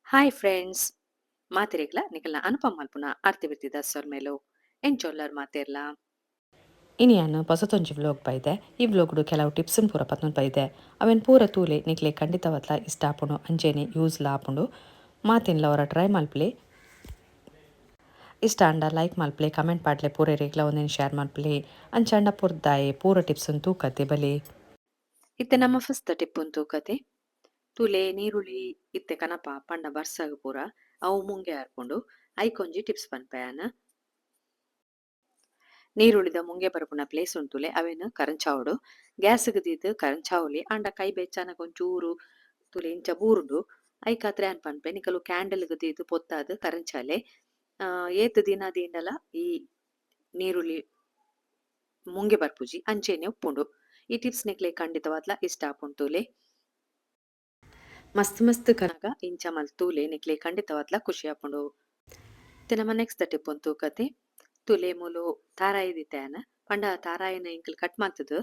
hi friends ಮಾತಿರೆಗ್ಲ ನಿಕಲ್ನ ಅನುಪಮ ಮಲ್ಪುನ ಆರ್ತಿ ಬಿತ್ತಿದ ಸೊಲ್ಮೇಲು ಎಂಚೊಲ್ಲರ್ ಮಾತೆರ್ಲ ಇನಿಯನ್ ಹೊಸತೊಂಜಿ ವ್ಲೋಗ್ ಬೈದೆ ಈ ವ್ಲೋಗ್ಡು ಕೆಲವು ಟಿಪ್ಸ್ನ್ ಪೂರ ಪತ್ತೊಂದು ಬೈದೆ ಅವೆನ್ ಪೂರ ತೂಲೆ ನಿಕ್ಲೆ ಖಂಡಿತವತ್ಲ ಇಷ್ಟ ಆಪುಂಡು ಅಂಚೆನೆ ಯೂಸ್ ಲಾಪುಂಡು ಮಾತಿನ್ಲ ಅವರ ಟ್ರೈ ಮಲ್ಪಲೆ ಇಷ್ಟ ಅಂಡ ಲೈಕ್ ಮಲ್ಪಲೆ ಕಮೆಂಟ್ ಪಾಡ್ಲೆ ಪೂರ ರೇಗ್ಲ ಒಂದೇನು ಶೇರ್ ಮಲ್ಪಲೆ ಅಂಚಂಡ ಪುರ್ದಾಯೆ ಪೂರ ಟಿಪ್ಸನ್ ತೂಕತೆ ಬಲೆ ಇತ್ತೆ ನಮ್ಮ ಫಸ್ಟ್ ಟಿಪ್ ಉಂತು ಕತೆ ತುಲೆ ನೀರುಳ್ಳಿ ಇತ್ತೆ ಕನಪ ಪಂಡ ಬರ್ಸಾಗ ಪೂರ ಅವು ಮುಂಗೆ ಹಾರ್ಕೊಂಡು ಐಕೊಂಜಿ ಟಿಪ್ಸ್ ಪನ್ಪಯಾನ ನೀರುಳ್ಳಿದ ಮುಂಗೆ ಬರ್ಪುನ ಪ್ಲೇಸ್ ಉಂತುಲೆ ಅವೇನು ಕರಂಚಾವುಡು ಗ್ಯಾಸ್ಗ್ ದೀದ್ ಕರಂಚಾವುಲಿ ಅಂಡ ಕೈ ಬೆಚ್ಚನಗ ಒಂಚೂರು ತುಲೆ ಇಂಚ ಬೂರುಂಡು ಐಕಾತ್ರೆ ಅನ್ ಪನ್ಪೆ ನಿಕಲು ಕ್ಯಾಂಡಲ್ಗ್ ದೀದ್ ಪೊತ್ತಾದ್ ಕರಂಚಾಲೆ ಏತ್ ದಿನ ದೀಂಡಲ ಈ ನೀರುಳ್ಳಿ ಮುಂಗೆ ಬರ್ಪುಜಿ ಅಂಚೆನೆ ಉಪ್ಪುಂಡು ಈ ಟಿಪ್ಸ್ ನಿಕ್ಲೆ ಖಂಡಿತವಾದ್ಲ ಇಷ್ಟ ಆಪುಂತೂಲೆ ಮಸ್ತ್ ಮಸ್ತ್ ಕನಗ ಇಂಚ ಮಲ್ತೂಲೆ ನಿಕ್ಲೆ ಖಂಡಿತವಾದ್ಲ ಖುಷಿ ಆಪುಂಡು ನಮ್ಮ ನೆಕ್ಸ್ಟ್ ಟಿಪ್ ಉಂತು ಕತೆ ತುಲೆ ಮೂಲು ತಾರಾಯಿ ದಿತ್ತಾಯನ ಪಂಡ ತಾರಾಯಿನ ಇಂಕಲ್ ಕಟ್ ಮಾಡ್ತದ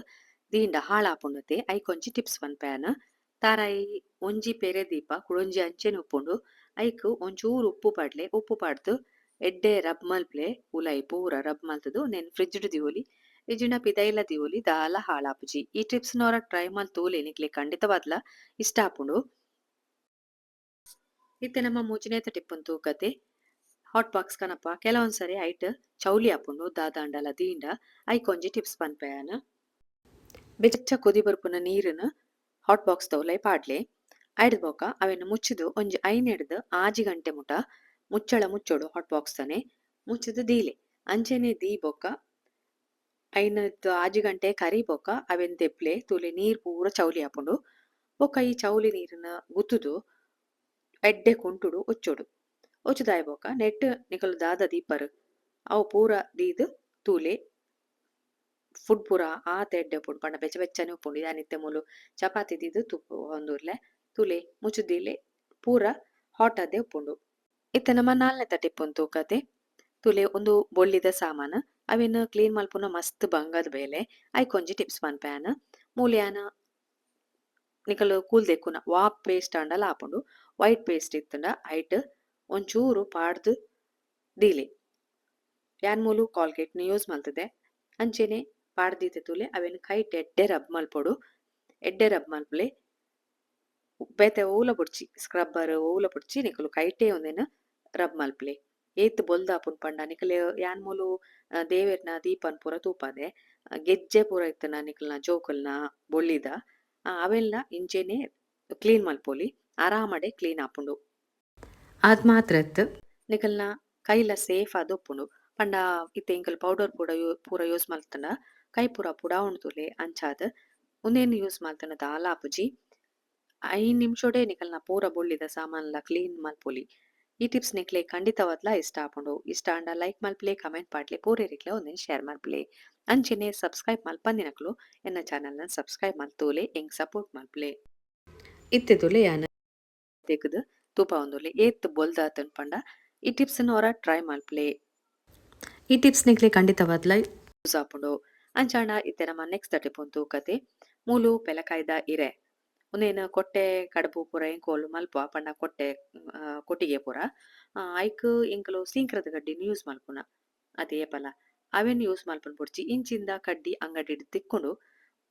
ದೀಂಡ ಹಾಳಾಪುಂಡತೆ ಐಕೊಂಜಿ ಟಿಪ್ಸ್ ಪನ್ಪಯಾನ ತಾರಾಯಿ ಒಂಜಿ ಪೆರೆ ದೀಪ ಕುಡೊಂಜಿ ಅಂಚೆನೆ ಉಪ್ಪುಂಡು ಐಕ್ ಒಂಚೂರು ಉಪ್ಪು ಪಾಡ್ಲೆ ಉಪ್ಪು ಪಾಡ್ದು ಎಡ್ಡೆ ರಬ್ ಮಲ್ಪ್ಲೆ ಉಲೈ ಪೂರ ರಬ್ ಮಲ್ತದು ನೆನ್ ಫ್ರಿಡ್ಜ್ ದಿವೋಲಿ ಇಜಿಂಡ ಪಿದೈಲ ದಿವೋಲಿ ದಾಲ ಹಾಳಾಪುಜಿ ಈ ಟಿಪ್ಸ್ ನವರ ಟ್ರೈ ಮಲ್ ತೂಲೆ ನಿಕ್ಲೆ ಖಂಡಿತವಾದ್ಲ ಇಷ್ಟ ಆಪುಂಡು ಇತ್ತೆ ನಮ್ಮ ಮೂಜಿನೇತ ಟಿಪ್ ಉಂತು ಕತೆ ಹಾಟ್ ಬಾಕ್ಸ್ ಕನಪ ಕೆಲವೊಂದ್ಸರಿ ಐಟ್ ಚೌಲಿ ಆಪುಂಡು ದಾದಾಂಡಲ ದೀಂಡ ಐಕೊಂಜಿ ಟಿಪ್ಸ್ ಪನ್ಪಯಾನ ಬೆಚ್ಚ ಕುದಿ ಬರ್ಪುನ ನೀರನ್ನ ಹಾಟ್ ಬಾಕ್ಸ್ ತೌಲೈ ಪಾಡ್ಲೆ ಐಡ್ ಬೊಕ ಅವೆನ್ ಮುಚ್ಚಿದು ಒಂಜಿ ಐನೆಡ್ದು ಆಜಿ ಗಂಟೆ ಮುಟ ಮುಚ್ಚಳ ಮುಚ್ಚೋಡು ಹಾಟ್ ಬಾಕ್ಸ್ ತನೆ ಮುಚ್ಚಿದು ದೀಲೆ ಅಂಚೆನೆ ದೀ ಬೊಕ ಐನದ್ ಆಜಿ ಗಂಟೆ ಕರಿ ಬೊಕ ಅವೆನ್ ದೆಪ್ಲೆ ತುಲೆ ನೀರ್ ಪೂರ ಚೌಲಿ ಆಪುಂಡು ಬೊಕ ಈ ಚೌಲಿ ನೀರನ್ನ ಗುತ್ತುದು ಎಡ್ಡೆ ಕುಂಟುಡು ಒಚ್ಚೋಡು ಒಚ್ಚುದಾಯ್ ಬೊಕ ನೆಟ್ ನಿಕಲು ದಾದ ದೀಪರ್ ಅವು ಪೂರ ದೀದ್ ತೂಲೆ ಫುಡ್ ಪೂರ ಆತ್ ಎಡ್ಡೆ ಉಪ್ಪುಂಡು ಪಂಡ ಬೆಚ್ಚ ಬೆಚ್ಚನೆ ಉಪ್ಪುಂಡು ಇದಾನಿತ್ತೆ ಮೂಲು ಚಪಾತಿ ದೀದ್ ತುಪ್ಪು ಹೊಂದೂರ್ಲೆ ತುಲೆ ಮುಚ್ಚುದೀಲೆ ಪೂರ ಹಾಟ್ ಆದೆ ಉಪ್ಪುಂಡು ಇತ್ತೆ ನಮ್ಮ ನಾಲ್ನೆತ ಟಿಪ್ ಉಂತು ಕತೆ ತುಲೆ ಒಂದು ಬೊಳ್ಳಿದ ಸಾಮಾನು ಅವೆನ್ ಕ್ಲೀನ್ ಮಲ್ಪುನ ಮಸ್ತ್ ಬಂಗದ ಬೇಲೆ ಐಕೊಂಜಿ ಟಿಪ್ಸ್ ಪನ್ಪಯಾನ ಮೂಲ್ಯಾನ ನಿಕಲು ಕೂಲ್ದೆಕ್ಕುನ ವಾಕ್ ಪೇಸ್ಟ್ ಅಂಡಲ ಆಪುಂಡು ವೈಟ್ ಪೇಸ್ಟ್ ಇತ್ತಂಡ ಐಟ್ ಒಂಚೂರು ಪಾಡ್ದು ದೀಲೆ ಯಾನ್ ಮೂಲು ಕಾಲ್ಗೇಟ್ನ ಯೂಸ್ ಮಲ್ತದೆ ಅಂಚೆನೆ ಪಾಡ್ದೀತೆ ತುಲೆ ಅವೆನ್ ಕೈಟ್ ಎಡ್ಡೆ ರಬ್ ಮಲ್ಪೊಡು ಎಡ್ಡೆ ರಬ್ ಮಲ್ಪಲೆ ಬೇತೆ ಓಲ ಬುಡ್ಚಿ ಸ್ಕ್ರಬ್ಬರ್ ಓಲ ಬುಡ್ಚಿ ನಿಕಲು ಕೈಟೇ ಒಂದೆನ್ ರಬ್ ಮಲ್ಪಲೆ ಏತ್ ಬೊಲ್ದಾಪುನ್ ಪಂಡ ನಿಕಲೆ ಯಾನ್ ಮೂಲು ದೇವೆರ್ನ ದೀಪನ್ ಪೂರ ತೂಪದೆ ಗೆಜ್ಜೆ ಪೂರ ಇತ್ತನ ನಿಕಲ್ನ ಜೋಕುಲ್ನ ಬೊಳ್ಳಿದ ಅವೆಲ್ಲ ಇಂಚೆನೆ ಕ್ಲೀನ್ ಮಲ್ಪೊಲಿ ಆರಾಮಡೆ ಕ್ಲೀನ್ ಆಪುಂಡು ಆದ್ ಮಾತ್ರತ್ ನಿಕಲ್ನ ಕೈಲ ಸೇಫ್ ಆದ್ ಉಪ್ಪುಂಡು ಪಂಡ ಇತ್ತೆ ಇಂಕಲ್ ಪೌಡರ್ ಪೂರ ಯೂಸ್ ಮಲ್ತಂಡ ಕೈ ಪೂರ ಪುಡಾವುಂಡು ತುಲೆ ಅಂಚಾದ್ ಉಂದೆನ್ ಯೂಸ್ ಮಲ್ತಂಡ ದಾಲ ಆಪುಜಿ 5 ನಿಮಿಷೊಡೆ ನಿಕಲ್ನ ಪೂರ ಬೊಳ್ಳಿದ ಸಾಮಾನ್ಲ ಕ್ಲೀನ್ ಮಲ್ಪೊಲಿ ಈ ಟಿಪ್ಸ್ ನಿಕ್ಲೆ ಖಂಡಿತವಾದ್ಲ ಇಷ್ಟ ಆಪುಂಡು ಇಷ್ಟ ಅಂಡ ಲೈಕ್ ಮಲ್ಪಲೆ ಕಮೆಂಟ್ ಪಾಡ್ಲೆ ಪೂರೆರಿಕ್ಲೆ ಒಂದೆನ್ ಶೇರ್ ಮಲ್ಪಲೆ ಅಂಚೆನೆ ಸಬ್ಸ್ಕ್ರೈಬ್ ಮಲ್ಪಂದಿನಕ್ಲು ಎನ್ನ ಚಾನಲ್ನ ಸಬ್ಸ್ಕ್ರೈಬ್ ಮಲ್ತೋಲೆ ಎಂಕ್ ಸಪೋರ್ಟ್ ಮಲ್ಪಲೆ ಇತ್ತೆ ತುಲೆ ಯಾನ್ ತೆಗ್ದು ತೂಪ ಒಂದೊಲೆ ಏತ್ ಬೊಲ್ದಾತನ್ ಪಂಡ ಈ ಟಿಪ್ಸ್ ಅವರ ಟ್ರೈ ಮಲ್ಪಲೆ ಈ ಟಿಪ್ಸ್ ನಿಕ್ಲೆ ಖಂಡಿತವಾದ್ಲ ಯೂಸ್ ಆಪುಂಡು ಅಂಚಾಂಡ ಇತ್ತೆ ನಮ್ಮ ನೆಕ್ಸ್ಟ್ ಟಿಪ್ ಉಂತು ಕತೆ ಮೂಲು ಪೆಲಕಾಯ್ದ ಇರೆ ಉಂದೇನು ಕೊಟ್ಟೆ ಕಡುಬು ಪೂರ ಎಂಕೋಲು ಮಲ್ಪ ಪಂಡ ಕೊಟ್ಟೆ ಕೊಟ್ಟಿಗೆ ಪೂರ ಐಕ್ ಎಂಕಲು ಸೀಂಕ್ರದ ಗಡ್ಡಿನ ಯೂಸ್ ಮಲ್ಪುನ ಅದೇ ಏಪಲ ಅವೆನ್ ಯೂಸ್ ಮಲ್ಪುನ ಪುಡ್ಚಿ ಇಂಚಿಂದ ಕಡ್ಡಿ ಅಂಗಡಿ ತಿಕ್ಕೊಂಡು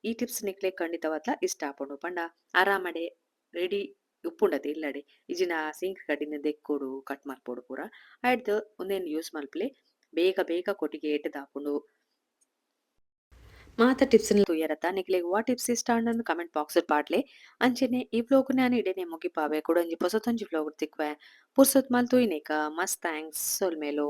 ಈ ಟಿಪ್ಸ್ ನಿಕ್ಲೆ ಖಂಡಿತವಾದ್ಲ ಇಷ್ಟ ಆಪುಂಡು ಪಂಡ ಆರಾಮಡೆ ರೆಡಿ ಉಪ್ಪುಂಡತೆ ಇಲ್ಲಡೆ ಇಜಿನ ಸಿಂಕ್ ಕಡ್ಡಿನ ದೆಕ್ಕುಡು ಕಟ್ ಮಲ್ಪೊಡು ಪೂರ ಆಯ್ಡ್ದು ಒಂದೇನು ಯೂಸ್ ಮಲ್ಪಲೆ ಬೇಗ ಬೇಗ ಕೊಟ್ಟಿಗೆ ಏಟದಾಪುಂಡು ಮಾತ ಟಿಪ್ಸ್ ತುಯರತ ನಿಕ್ಲೆ ವಾ ಟಿಪ್ಸ್ ಇಷ್ಟ ಅಂಡ್ ಕಮೆಂಟ್ ಬಾಕ್ಸ್ ಪಾಡ್ಲೆ ಅಂಚೆನೆ ಈ ವ್ಲೋಗ್ ನಾನು ಇಡೇನೆ ಮುಗಿಪಾವೆ ಕೊಡೊಂಜಿ ಪೊಸತೊಂಜಿ ವ್ಲೋಗ್ ತಿಕ್ವೆ ಪುರ್ಸೊತ್ ಮಲ್ತು ಇನೇಕ ಮಸ್ತ್ ಥ್ಯಾಂಕ್ಸ್ ಸೊಲ್ಮೇಲು